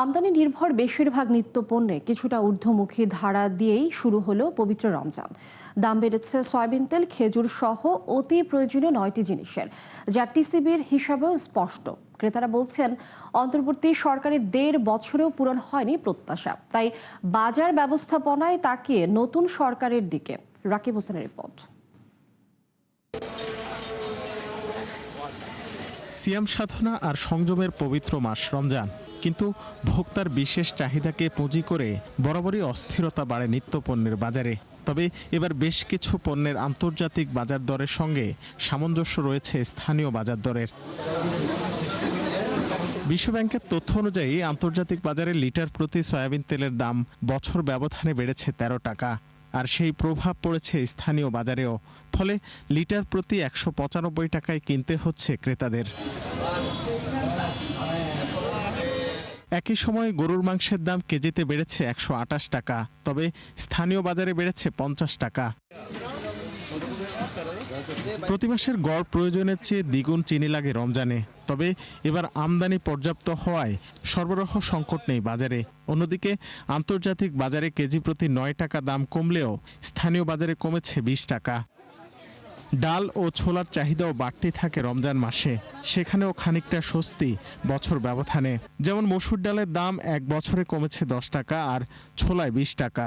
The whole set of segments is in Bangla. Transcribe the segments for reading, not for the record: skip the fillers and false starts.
আমদানি নির্ভর বেশিরভাগ নিত্যপণ্যে কিছুটা ঊর্ধ্বমুখী ধারা দিয়েই শুরু হলো পবিত্র রমজান। দাম বেড়েছে সয়াবিন তেল, খেজুর সহ অতি প্রয়োজনীয় 9টি জিনিসের, যা টিসিবির হিসাবেও স্পষ্ট। ক্রেতারা বলছেন, অন্তর্বর্তী সরকারের 1.5 বছরেও পূরণ হয়নি প্রত্যাশা। তাই বাজার ব্যবস্থাপনায় তাকিয়ে নতুন সরকারের দিকে। রাকিব হোসেনের রিপোর্ট। সিয়াম সাধনা আর সংযমের পবিত্র মাস রমজান, কিন্তু ভোক্তার বিশেষ চাহিদাকে পুঁজি করে বরাবরই অস্থিরতা বাড়ে নিত্যপণ্যের বাজারে। তবে এবার বেশ কিছু পণ্যের আন্তর্জাতিক বাজার দরের সঙ্গে সামঞ্জস্য রয়েছে স্থানীয় বাজার দরের। বিশ্বব্যাংকের তথ্য অনুযায়ী আন্তর্জাতিক বাজারে লিটার প্রতি সয়াবিন তেলের দাম বছর ব্যবধানে বেড়েছে 13 টাকা। আর সেই প্রভাব পড়েছে স্থানীয় বাজারেও। ফলে লিটার প্রতি 195 টাকায় কিনতে হচ্ছে ক্রেতাদের। একই সময়ে গরুর মাংসের দাম কেজিতে বেড়েছে 128 টাকা, তবে স্থানীয় বাজারে বেড়েছে 50 টাকা। প্রতি মাসের গড় প্রয়োজনের চেয়ে দ্বিগুণ চিনি লাগে রমজানে। তবে এবার আমদানি পর্যাপ্ত হওয়ায় সরবরাহ সংকট নেই বাজারে। অন্যদিকে আন্তর্জাতিক বাজারে কেজি প্রতি 9 টাকা দাম কমলেও স্থানীয় বাজারে কমেছে 20 টাকা। ডাল ও ছোলার চাহিদাও বাড়তে থাকে রমজান মাসে, সেখানেও খানিকটা স্বস্তি বছর ব্যবধানে। যেমন মসুর ডালের দাম 1 বছরে কমেছে 10 টাকা আর ছোলায় 20 টাকা।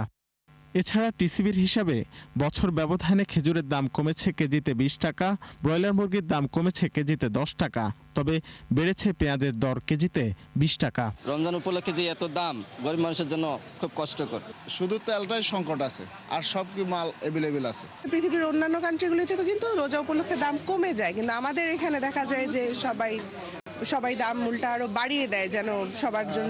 এছাড়া টিসিবির হিসাবে বছর ব্যবধানে খেজুরের দাম কমেছে কেজিতে 20 টাকা, ব্রয়লার মুরগির দাম কমেছে কেজিতে 10 টাকা, তবে বেড়েছে পেঁয়াজের দর কেজিতে 20 টাকা। রমজান উপলক্ষে যে এত দাম গরিব মানুষের জন্য খুব কষ্টকর। শুধু তেলটাই সংকট আছে, আর সব কি মাল অ্যাভেলেবেল আছে। পৃথিবীর অন্যান্য কান্ট্রিগুলিতে তো কিন্তু রোজা উপলক্ষে দাম কমে যায়, কিন্তু আমাদের এখানে দেখা যায় যে সবাই দাম উল্টা আরো বাড়িয়ে দেয়, যেন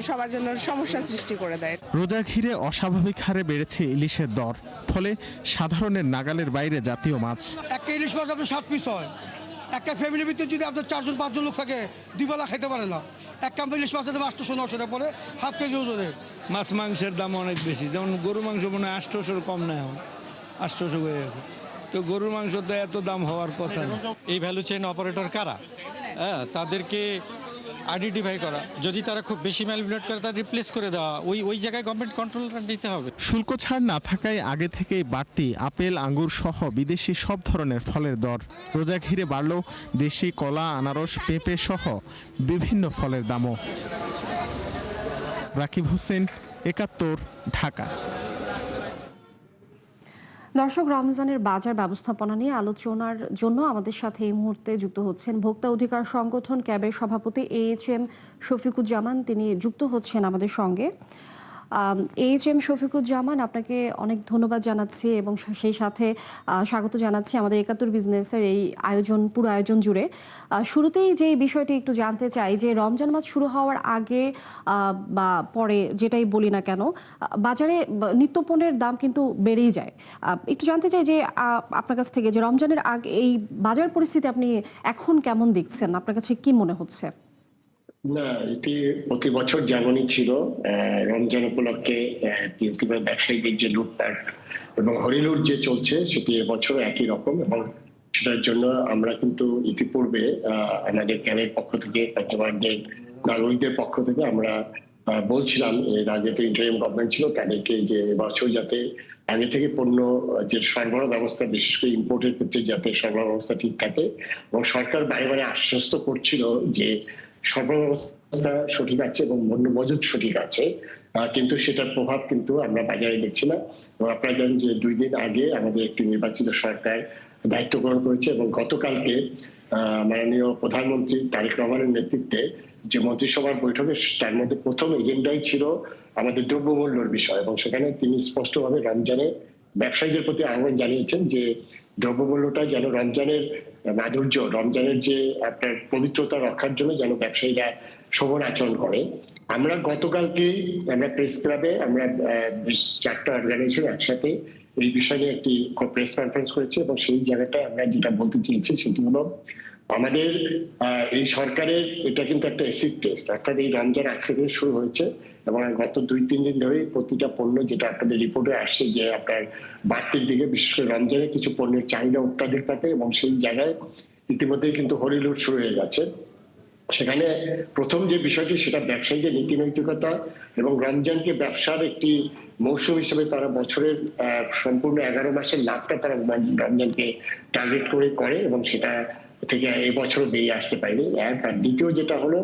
সবার জন্য সমস্যা সৃষ্টি করে দেয়। রোজা ঘিরে অস্বাভাবিক হারে বেড়েছে ইলিশের দর, ফলে সাধারণের নাগালের বাইরে জাতীয় মাছ। একটা ইলিশ মাছ আপনার 7 পিস হয়। একটা ফ্যামিলির ভিতরে যদি আপনার 4-5 জন লোক থাকে, 2 বেলা খেতে পারে না। একটা ইলিশ মাছের দাম 800-900 টাকা পড়ে, হাফ কেজি ওজনের। মাছ মাংসের দাম অনেক বেশি, যেমন গরু মাংস মনে হয় 800 কম নেয়, 800 হয়ে গেছে। তো গরুর মাংস তো এত দাম হওয়ার কথা না। এই ভ্যালু চেইন অপারেটর কারা? তাদেরকে আইডেন্টিফাই করা, যদি তারা খুব বেশি ম্যানিপুলেট করে তাদের রিপ্লেস করে দেওয়া, ওই জায়গায় গভর্নমেন্ট কন্ট্রোলটা নিতে হবে। শুল্ক ছাড় না থাকায় আগে থেকেই বাড়তি আপেল, আঙ্গুর সহ বিদেশি সব ধরনের ফলের দর। রোজা ঘিরে বাড়ল দেশি কলা, আনারস, পেঁপে সহ বিভিন্ন ফলের দামও। রাকিব হোসেন, 71, ঢাকা। দর্শক, রমজানের বাজার ব্যবস্থাপনা নিয়ে আলোচনার জন্য আমাদের সাথে এই মুহূর্তে যুক্ত হচ্ছেন ভোক্তা অধিকার সংগঠন ক্যাবের সভাপতি AHM শফিকুজ্জামান। তিনি যুক্ত হচ্ছেন আমাদের সঙ্গে। AHM শফিকুজ্জামান, আপনাকে অনেক ধন্যবাদ জানাচ্ছি এবং সেই সাথে স্বাগত জানাচ্ছি আমাদের 71 বিজনেসের এই পুরো আয়োজন জুড়ে। শুরুতেই যে বিষয়টি একটু জানতে চাই যে রমজান মাস শুরু হওয়ার আগে বা পরে, যেটাই বলি না কেন, বাজারে নিত্যপণ্যের দাম কিন্তু বেড়েই যায়। একটু জানতে চাই যে আপনার কাছ থেকে যে রমজানের আগে এই বাজার পরিস্থিতি আপনি এখন কেমন দেখছেন, আপনার কাছে কি মনে হচ্ছে? না, এটি প্রতি বছর যেমনই ছিল। রমজান উপলক্ষে ব্যবসায়ীদের যে লুটপাট এবং হরিলুট যে চলছে, সেটি এবছর একই রকম। এবং সেটার জন্য আমরা কিন্তু ইতিপূর্বে আমাদের ক্যাবের পক্ষ থেকে, কাস্টমারদের, নাগরিকদের পক্ষ থেকে আমরা বলছিলাম, এর আগে তো ইন্টারিম গভর্নমেন্ট ছিল, তাদেরকে যে এবছর যাতে আগে থেকে পণ্য যে সরবরাহ ব্যবস্থা, বিশেষ করে ইম্পোর্টের ক্ষেত্রে যাতে সরবরাহ ব্যবস্থা ঠিক থাকে। এবং সরকার বারে বারে আশ্বস্ত করছিল যে সরবরাহ ব্যবস্থা সঠিক আছে এবং পণ্য মজুদ সঠিক আছে, কিন্তু সেটার প্রভাব কিন্তু আমরা বাজারে দেখছি না। এবং আপনারা জানেন যে 2 দিন আগে আমাদের একটি নির্বাচিত সরকার দায়িত্ব গ্রহণ করেছে এবং গতকালকে মাননীয় প্রধানমন্ত্রী তারেক রহমানের নেতৃত্বে যে মন্ত্রিসভার বৈঠকে, তার মধ্যে প্রথম এজেন্ডাই ছিল আমাদের দ্রব্যমূল্যের বিষয়। এবং সেখানে তিনি স্পষ্টভাবে রমজানে ব্যবসায়ীদের প্রতি আহ্বান জানিয়েছেন যে দ্রব্যমূল্যটা যেন রমজানের মাধুর্য, রমজানের যে আপনার পবিত্রতা রক্ষার জন্য যেন ব্যবসায়ীরা শোভন আচরণ করে। আমরা গতকালকে আমরা প্রেস ক্লাবে আমরা 4টা অর্গানাইজেশন একসাথে এই বিষয়ে একটি প্রেস কনফারেন্স করেছি এবং সেই জায়গাটায় আমরা যেটা বলতে চেয়েছি সেটি হলো, আমাদের এই সরকারের এটা কিন্তু একটা অ্যাসিড টেস্ট, অর্থাৎ এই রমজান আজকে থেকে শুরু হয়েছে এবং গত 2-3 দিন ধরে প্রতিটা পণ্য, যেটা আপনাদের রিপোর্টে আসছে যে আপনার বাড়তির দিকে, বিশেষ করে রমজানে কিছু পণ্যের চাহিদা অত্যাধিক থাকে এবং সেই জায়গায় ইতিমধ্যেই কিন্তু হরিলুট শুরু হয়ে গেছে। সেখানে প্রথম যে বিষয়টি সেটা ব্যবসায়ীদের নীতি নৈতিকতা এবং রমজানকে ব্যবসার একটি মৌসুম হিসেবে তারা বছরের সম্পূর্ণ 11 মাসের লাভটা তারা রমজানকে টার্গেট করে এবং সেটা থেকে এবছরও বেরিয়ে আসতে পারেনি। এক আর দ্বিতীয় যেটা হলো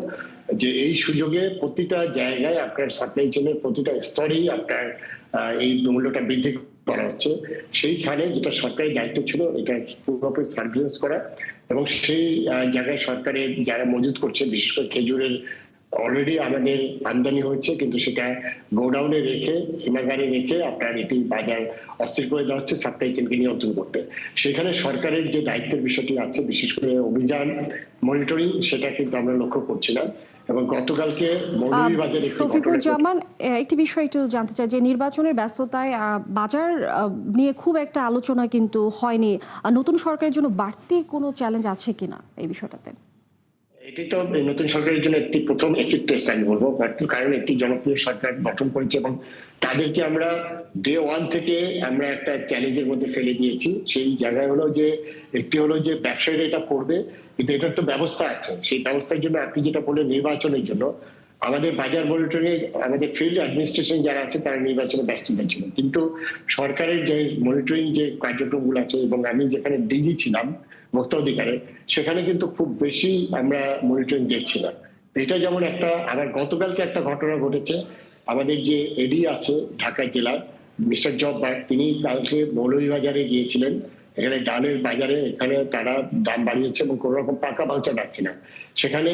যে এই সুযোগে প্রতিটা জায়গায় আপনার সাপ্লাই চেনের প্রতিটা স্তরেই আপনার এই মূল্যটা বৃদ্ধি করা হচ্ছে। সেইখানে যেটা সরকারি দায়িত্ব ছিল এটা পুরোপুরি সার্ভিলেন্স করা এবং সেই জায়গায় সরকারের যারা মজুত করছে, বিশেষ করে খেজুরের অলরেডি আমাদের আমদানি হয়েছে কিন্তু সেটা গোডাউনে রেখে হিমাগারে রেখে আপনার এটি বাজার অস্থির করে দেওয়া হচ্ছে সাপ্লাই চেনকে নিয়ন্ত্রণ করতে। সেখানে সরকারের যে দায়িত্বের বিষয়টি আছে, বিশেষ করে অভিযান মনিটরিং, সেটা কিন্তু আমরা লক্ষ্য করছি না। এবং গতকালকে মৌলভীবাজারে শফিকুজ্জামান, একটি বিষয় একটু জানতে চাই যে নির্বাচনের ব্যস্ততায় বাজার নিয়ে খুব একটা আলোচনা কিন্তু হয়নি। নতুন সরকারের জন্য বাড়তি কোনো চ্যালেঞ্জ আছে কিনা এই বিষয়টাতে? এটি তো নতুন সরকারের জন্য একটি প্রথম এসিড টেস্ট আমি বলবো, কারণ একটি জনপ্রিয় সরকার গঠন করেছে এবং তাদেরকে আমরা ডে 1 থেকে আমরা একটা চ্যালেঞ্জের মধ্যে ফেলে দিয়েছি। সেই জায়গায় হলো যে একটি হলো যে ব্যবসায়ীরা এটা করবে, কিন্তু এটার তো ব্যবস্থা আছে। সেই ব্যবস্থার জন্য আপনি যেটা বললেন নির্বাচনের জন্য আমাদের বাজার মনিটরিং, আমাদের ফিল্ড অ্যাডমিনিস্ট্রেশন যারা আছে তারা নির্বাচনে ব্যস্ত ছিল, কিন্তু সরকারের যে মনিটরিং যে কার্যক্রমগুলো আছে এবং আমি যেখানে ডিজি ছিলাম ভোক্তা অধিকারের, সেখানে কিন্তু খুব বেশি আমরা মনিটরিং দেখছি না। এটা যেমন একটা, আবার গতকালকে একটা ঘটনা ঘটেছে, আমাদের যে এডি আছে ঢাকা জেলার মিস্টার জব্বার, তিনি কালকে মৌলভীবাজারে গিয়েছিলেন। এখানে ডালের বাজারে এখানে তারা দাম বাড়িয়েছে এবং কোন রকম পাকা ভাউচার রাখছে না। সেখানে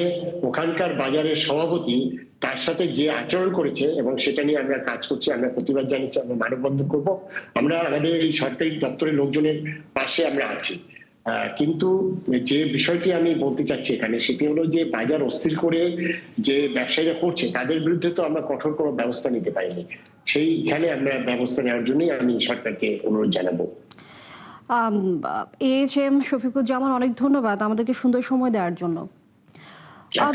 ওখানকার বাজারের সভাপতি তার সাথে যে আচরণ করেছে এবং সেটা নিয়ে আমরা কাজ করছি, আমরা প্রতিবাদ জানাচ্ছি, আমরা মানববন্ধন করবো, আমরা আমাদের এই সরকারি দপ্তরের লোকজনের পাশে আমরা আছি। কিন্তু যে বিষয়টি আমি বলতে চাচ্ছি এখানে সেটি হলো যে বাজার অস্থির করে যে ব্যবসায়ীরা করছে তাদের বিরুদ্ধে তো আমরা কঠোর কোনো ব্যবস্থা নিতে পারিনি। সেইখানে আমরা ব্যবস্থা নেওয়ার জন্যই আমি সরকারকে অনুরোধ জানাবো। AHM শফিকুজ্জামান, অনেক ধন্যবাদ আমাদেরকে সুন্দর সময় দেওয়ার জন্য।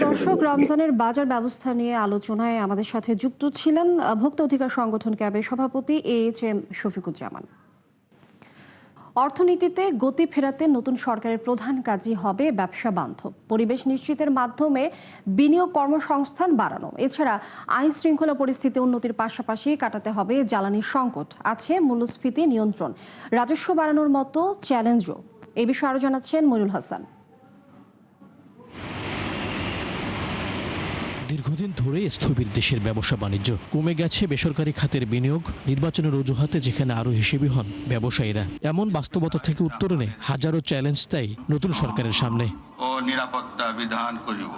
দর্শক, রমজানের বাজার ব্যবস্থা নিয়ে আলোচনায় আমাদের সাথে যুক্ত ছিলেন ভোক্তা অধিকার সংগঠন ক্যাবের সভাপতি AHM শফিকুজ্জামান। অর্থনীতিতে গতি ফেরাতে নতুন সরকারের প্রধান কাজই হবে ব্যবসা বান্ধব পরিবেশ নিশ্চিতের মাধ্যমে বিনিয়োগ, কর্মসংস্থান বাড়ানো। এছাড়া আইন শৃঙ্খলা পরিস্থিতি উন্নতির পাশাপাশি কাটাতে হবে জ্বালানি সংকট, আছে মূল্যস্ফীতি নিয়ন্ত্রণ, রাজস্ব বাড়ানোর মতো চ্যালেঞ্জও। এই বিষয়ে আরো জানাচ্ছেন মইনুল হাসান। দীর্ঘদিন ধরে স্থবির দেশের ব্যবসা বাণিজ্য, কমে গেছে বেসরকারি খাতের বিনিয়োগ, নির্বাচনের অজুহাতে যেখানে আরো হিসেবি হন ব্যবসায়ীরা। এমন বাস্তবতা থেকে উত্তরণে হাজারো চ্যালেঞ্জ তাই নতুন সরকারের সামনে। নিরাপত্তা বিধান করিব।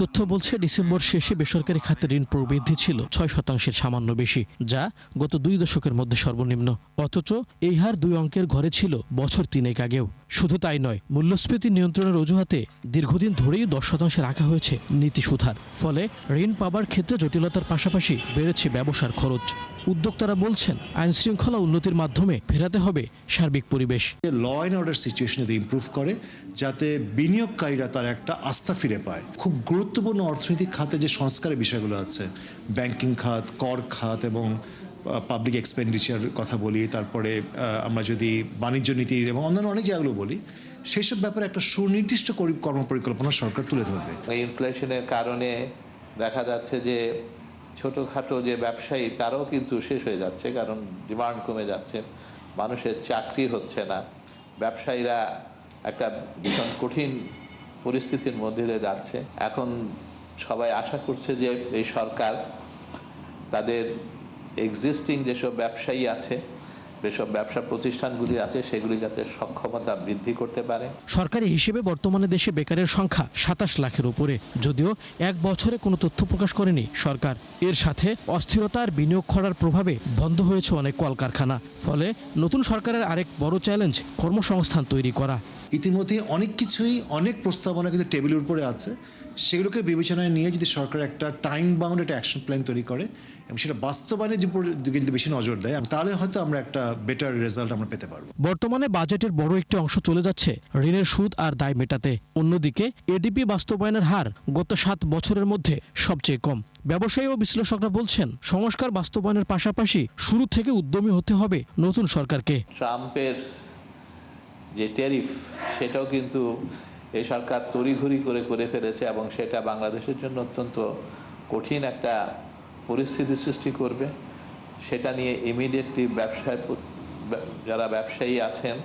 তথ্য বলছে ডিসেম্বর শেষে বেসরকারি খাতের ঋণ প্রবৃদ্ধি ছিল 6% সামান্য বেশি, যা গত 2 দশকের মধ্যে সর্বনিম্ন। অথচ এই হার 2 অঙ্কের ঘরে ছিল বছর 3 আগেও। শুধু তাই নয়, মূল্যস্ফীতি নিয়ন্ত্রণের অজুহাতে দীর্ঘদিন ধরেই 10% রাখা হয়েছে নীতি সুধার। ফলে ঋণ পাবার ক্ষেত্রে জটিলতার পাশাপাশি বেড়েছে ব্যবসার খরচ। উদ্যোক্তারা বলছেন আইন শৃঙ্খলা উন্নতির মাধ্যমে ফেরাতে হবে সার্বিক পরিবেশ। ল অ্যান্ড অর্ডার সিচুয়েশন যদি ইমপ্রুভ করে, যাতে বিনিয়োগকারীরা তার একটা আস্থা ফিরে পায়। খুব গুরুত্বপূর্ণ অর্থনৈতিক খাতে যে সংস্কারের বিষয়গুলো আছে, ব্যাংকিং খাত, কর খাত এবং পাবলিক এক্সপেন্ডিচার কথা বলি, তারপরে আমরা যদি বাণিজ্য নীতির এবং অন্যান্য অনেক জায়গাগুলো বলি, সেই সব ব্যাপারে একটা সুনির্দিষ্ট কর্মপরিকল্পনা সরকার তুলে ধরবে। ইনফ্লেশনের কারণে দেখা যাচ্ছে যে ছোটোখাটো যে ব্যবসায়ী তারাও কিন্তু শেষ হয়ে যাচ্ছে, কারণ ডিমান্ড কমে যাচ্ছে, মানুষের চাকরি হচ্ছে না, ব্যবসায়ীরা একটা ভীষণ কঠিন পরিস্থিতির মধ্যে দিয়ে যাচ্ছে। এখন সবাই আশা করছে যে এই সরকার তাদের এক্সিস্টিং যেসব ব্যবসায়ী আছে, যেসব ব্যবসা প্রতিষ্ঠানগুলি আছে, সেগুলি যাতে সক্ষমতা বৃদ্ধি করতে পারে। সরকারি হিসেবে বর্তমানে দেশে বেকারের সংখ্যা 27 লাখের উপরে, যদিও 1 বছরে কোনো তথ্য প্রকাশ করেনি সরকার। এর সাথে অস্থিরতা আর বিনিয়োগ খরার প্রভাবে বন্ধ হয়েছে অনেক কলকারখানা। ফলে নতুন সরকারের আরেক বড় চ্যালেঞ্জ কর্মসংস্থান তৈরি করা। ইতিমধ্যে অনেক কিছুই, অনেক প্রস্তাবনা কিন্তু টেবিলের উপরে আছে। সেগুলোকে বিবেচনায় নিয়ে যদি সরকার একটা টাইম বাউন্ড একটা অ্যাকশন প্ল্যান তৈরি করে এবং সেটা বাস্তবায়নের দিকে যদি বেশি নজর দেয়, তাহলে হয়তো আমরা একটা বেটার রেজাল্ট আমরা পেতে পারবো। বর্তমানে বাজেটের বড় একটি অংশ চলে যাচ্ছে ঋণের সুদ আর দায় মেটাতে। অন্যদিকে এডিপি বাস্তবায়নের হার গত 7 বছরের মধ্যে সবচেয়ে কম। ব্যবসায়ী ও বিশ্লেষকরা বলছেন সংস্কার বাস্তবায়নের পাশাপাশি শুরু থেকে উদ্যমী হতে হবে নতুন সরকারকে। ট্রাম্পের যে ট্যারিফ, সেটাও কিন্তু এই সরকার তড়িঘড়ি করে ফেলেছে এবং সেটা বাংলাদেশের জন্য অত্যন্ত কঠিন একটা পরিস্থিতি সৃষ্টি করবে। সেটা নিয়ে ইমিডিয়েটলি যারা ব্যবসায়ী আছেন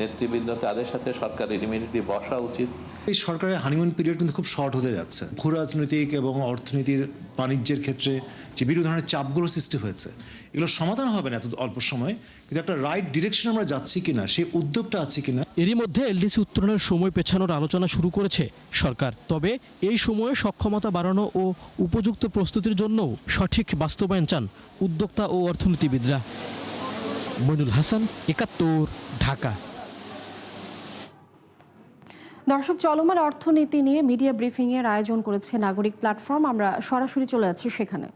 নেতৃবৃন্দ তাদের সাথে সরকারের ইমিডিয়েটলি বসা উচিত। এই সরকারের হানিমুন পিরিয়ড কিন্তু খুব শর্ট হতে যাচ্ছে। ভূ রাজনৈতিক এবং অর্থনীতির বাণিজ্যের ক্ষেত্রে যে বিভিন্ন ধরনের চাপগুলো সৃষ্টি হয়েছে এগুলো সমাধান হবে না এত অল্প সময়, কিন্তু একটা রাইট ডিরেকশন আমরা যাচ্ছি কিনা সেই উদ্যোগটা আছে কিনা। এরই মধ্যে এলডিসি উত্তোলনের সময় পেছানোর আলোচনা শুরু করেছে সরকার। তবে এই সময়ে সক্ষমতা বাড়ানো ও উপযুক্ত প্রস্তুতির জন্যও সঠিক বাস্তবায়ন চান উদ্যোক্তা ও অর্থনীতিবিদরা। মইনুল হাসান, ৭১, ঢাকা। দর্শক, চলমান অর্থনীতি নিয়ে মিডিয়া ব্রিফিং এর আয়োজন করেছে নাগরিক প্ল্যাটফর্ম। আমরা সরাসরি চলে যাচ্ছি সেখানে।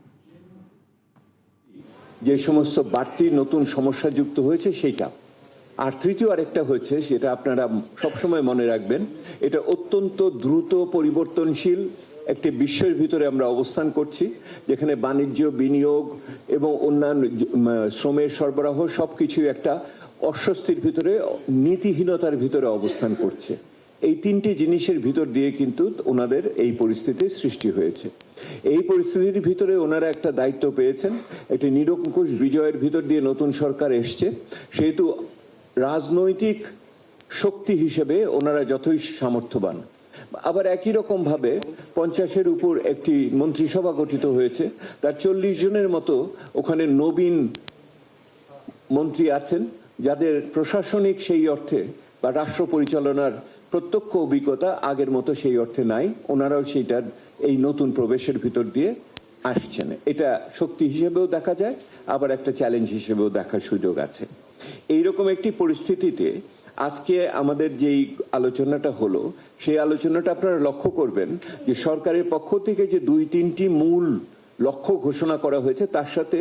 যে সমস্ত বাড়তি নতুন সমস্যা যুক্ত হয়েছে সেইটা, আর তৃতীয় আরেকটা হয়েছে, সেটা আপনারা সবসময় মনে রাখবেন, এটা অত্যন্ত দ্রুত পরিবর্তনশীল একটি বিশ্বের ভিতরে আমরা অবস্থান করছি, যেখানে বাণিজ্য, বিনিয়োগ এবং অন্যান্য শ্রমের সরবরাহ সবকিছুই একটা অস্বস্তির ভিতরে, নীতিহীনতার ভিতরে অবস্থান করছে। এই তিনটি জিনিসের ভিতর দিয়ে কিন্তু ওনাদের এই পরিস্থিতির সৃষ্টি হয়েছে। এই পরিস্থিতির ভিতরে ওনারা একটা দায়িত্ব পেয়েছেন, একটি নিরঙ্কুশ বিজয়ের ভিতর দিয়ে নতুন সরকার এসছে, সেহেতু রাজনৈতিক শক্তি হিসেবে ওনারা যতই সামর্থ্যবান। আবার একই রকম ভাবে 50-এর উপর একটি মন্ত্রিসভা গঠিত হয়েছে, তার 40 জনের মতো ওখানে নবীন মন্ত্রী আছেন, যাদের প্রশাসনিক সেই অর্থে বা রাষ্ট্র পরিচালনার প্রত্যক্ষ অভিজ্ঞতা আগের মতো সেই অর্থে নাই। ওনারাও সেইটার এই নতুন প্রবেশের ভিতর দিয়ে আসছেন। এটা শক্তি হিসেবেও দেখা যায়, আবার একটা চ্যালেঞ্জ হিসেবেও দেখার সুযোগ আছে। এইরকম একটি পরিস্থিতিতে আজকে আমাদের যেই আলোচনাটা হলো, সেই আলোচনাটা আপনারা লক্ষ্য করবেন যে সরকারের পক্ষ থেকে যে 2-3টি মূল লক্ষ্য ঘোষণা করা হয়েছে তার সাথে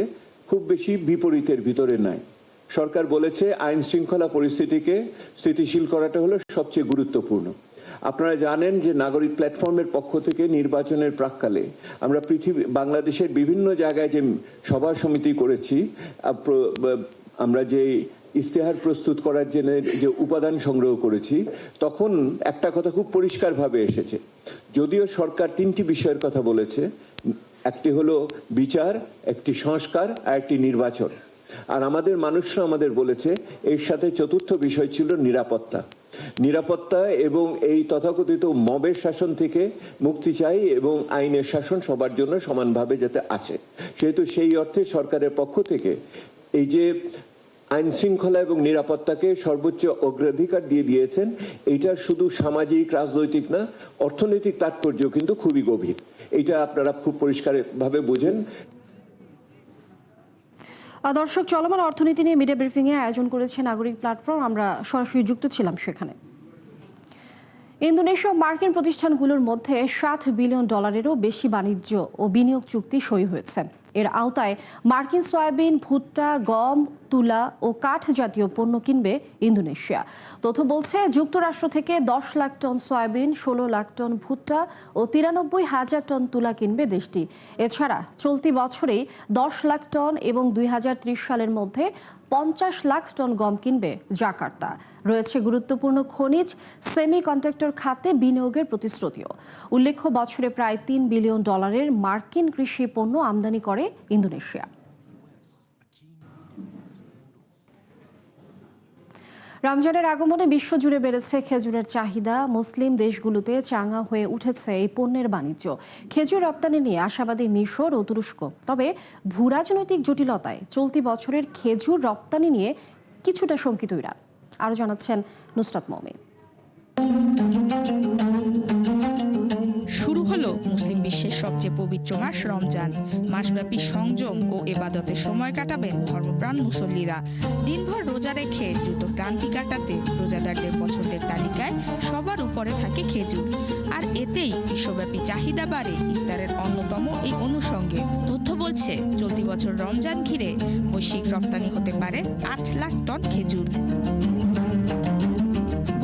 খুব বেশি বিপরীতের ভিতরে নাই। সরকার বলেছে আইন শৃঙ্খলা পরিস্থিতিকে স্থিতিশীল করাটা হলো সবচেয়ে গুরুত্বপূর্ণ। আপনারা জানেন যে নাগরিক প্ল্যাটফর্মের পক্ষ থেকে নির্বাচনের প্রাক্কালে আমরা বাংলাদেশের বিভিন্ন জায়গায় যে সভা সমিতি করেছি, আমরা যে ইশতেহার প্রস্তুত করার জন্য যে উপাদান সংগ্রহ করেছি, তখন একটা কথা খুব পরিষ্কারভাবে এসেছে। যদিও সরকার 3টি বিষয়ের কথা বলেছে, একটি হলো বিচার, একটি সংস্কার আর একটি নির্বাচন। আর আমাদের মানুষরা আমাদের বলেছে এর সাথে চতুর্থ বিষয় ছিল নিরাপত্তা এবং এই তথাকথিত মবের শাসন থেকে মুক্তি চাই এবং আইনের শাসন সবার জন্য সমানভাবে যাতে আসে। সেহেতু সেই অর্থে সরকারের পক্ষ থেকে এই যে আইন শৃঙ্খলা এবং নিরাপত্তাকে সর্বোচ্চ অগ্রাধিকার দিয়ে দিয়েছেন, এইটা শুধু সামাজিক রাজনৈতিক না, অর্থনৈতিক তাৎপর্য কিন্তু খুবই গভীর। এটা আপনারা খুব পরিষ্কারভাবে বুঝেন। দর্শক, চলমান অর্থনীতি নিয়ে মিডিয়া ব্রিফিং এ আয়োজন করেছে নাগরিক প্ল্যাটফর্ম। আমরা সরাসরি যুক্ত ছিলাম সেখানে। ইন্দোনেশিয়া মার্কিন প্রতিষ্ঠানগুলোর মধ্যে $7 বিলিয়নেরও বেশি বাণিজ্য ও বিনিয়োগ চুক্তি সই হয়েছে। এর আওতায় মার্কিন সয়াবিন, ভুট্টা, গম, তুলা ও কাঠ জাতীয় পণ্য কিনবে ইন্দোনেশিয়া। তথ্য বলছে যুক্তরাষ্ট্র থেকে 10 lakh ton soybean, 16 lakh ton ভুট্টা ও 93,000 টন তুলা কিনবে দেশটি। এছাড়া চলতি বছরেই 10 লাখ টন এবং 2030 সালের মধ্যে 50 লাখ টন গম কিনবে জাকার্তা। রয়েছে গুরুত্বপূর্ণ খনিজ, সেমিকন্ডাক্টর খাতে বিনিয়োগের প্রতিশ্রুতিও। উল্লেখ্য, বছরে প্রায় $3 বিলিয়ন মার্কিন কৃষি পণ্য আমদানি করে ইন্দোনেশিয়া। রমজানের আগমনে বিশ্বজুড়ে বেড়েছে খেজুরের চাহিদা। মুসলিম দেশগুলোতে চাঙা হয়ে উঠেছে এই পণ্যের বাণিজ্য। খেজুর রপ্তানি নিয়ে আশাবাদী মিশর ও তুরস্ক। তবে ভূরাজনৈতিক জটিলতায় চলতি বছরের খেজুর রপ্তানি নিয়ে কিছুটা শঙ্কিত ইরান। আরও জানাচ্ছেন নুসরাত মমিন। শুরু হলো মুসলিম বিশ্বের সবচেয়ে পবিত্র মাস রমজান। মাসব্যাপী সংযম ও ইবাদতের সময় কাটাবেন ধর্মপ্রাণ মুসল্লিরা। দিনভর রোজা রেখে দ্রুত ক্লান্তি কাটাতে রোজাদারদের পছন্দের তালিকায় সবার উপরে থাকে খেজুর। আর এতেই বিশ্বব্যাপী চাহিদা বাড়ে ইফতারের অন্যতম এই অনুষঙ্গে। তথ্য বলছে চলতি বছর রমজান ঘিরে বৈশ্বিক রপ্তানি হতে পারে 8 লাখ টন খেজুর।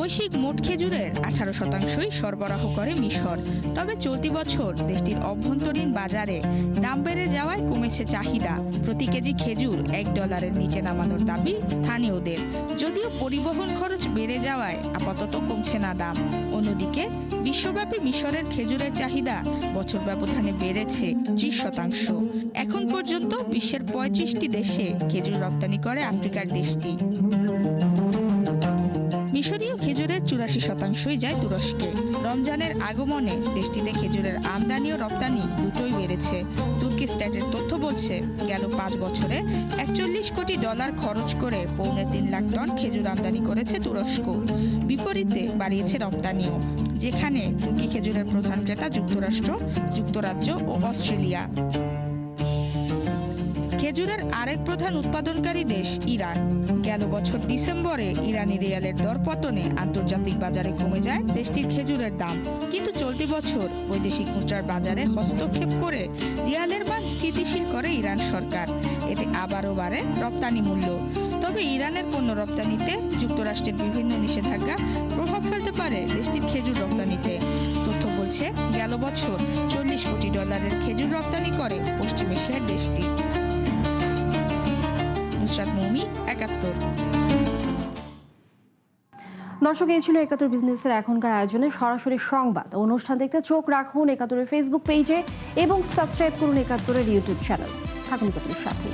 বৈশ্বিক মোট খেজুরের 18% সরবরাহ করে মিশর। তবে চলতি বছর দেশটির অভ্যন্তরীণ বাজারে দাম বেড়ে যাওয়ায় কমেছে চাহিদা। প্রতি কেজি খেজুর $1 নিচে নামানোর দাবি স্থানীয়দের। যদিও পরিবহন খরচ বেড়ে যাওয়ায় আপাতত কমছে না দাম। অন্যদিকে বিশ্বব্যাপী মিশরের খেজুরের চাহিদা বছর ব্যবধানে বেড়েছে 30%। এখন পর্যন্ত বিশ্বের 35টি দেশে খেজুর রপ্তানি করে আফ্রিকার দেশটি। মিশরীয় খেজুরের 84%ই যায় তুরস্কে। রমজানের আগমনে দেশটিতে খেজুরের আমদানি ও রপ্তানি দুটোই বেড়েছে। তুর্কি স্ট্যাটের তথ্য বলছে, গেল 5 বছরে $41 কোটি খরচ করে 3.5 লাখ টন খেজুর আমদানি করেছে তুরস্ক। বিপরীতে বাড়িয়েছে রপ্তানিও, যেখানে তুর্কি খেজুরের প্রধান ক্রেতা যুক্তরাষ্ট্র, যুক্তরাজ্য ও অস্ট্রেলিয়া। খেজুরের আরেক প্রধান উৎপাদনকারী দেশ ইরান। গেল বছর ডিসেম্বরে ইরানি রিয়ালের দরপতনে আন্তর্জাতিক বাজারে কমে যায় দেশটির খেজুরের দাম। কিন্তু চলতি বছর বৈদেশিক মুদ্রার বাজারে হস্তক্ষেপ করে রিয়ালের মান স্থিতিশীল করে ইরান সরকার। এতে আবারও বাড়ে রপ্তানি মূল্য। তবে ইরানের পণ্য রপ্তানিতে যুক্তরাষ্ট্রের বিভিন্ন নিষেধাজ্ঞা প্রভাব ফেলতে পারে দেশটির খেজুর রপ্তানিতে। তথ্য বলছে, গেল বছর $40 কোটি খেজুর রপ্তানি করে পশ্চিম এশিয়ার দেশটি। নুসরাত মৌমি, ৭১। দর্শক, এই ছিল ৭১ বিজনেসের এখনকার আয়োজনে সরাসরি সংবাদ অনুষ্ঠান দেখতে চোখ রাখুন ৭১ ফেসবুক পেজে এবং সাবস্ক্রাইব করুন ৭১ ইউটিউব চ্যানেল। থাকুন ৭১ সাথে।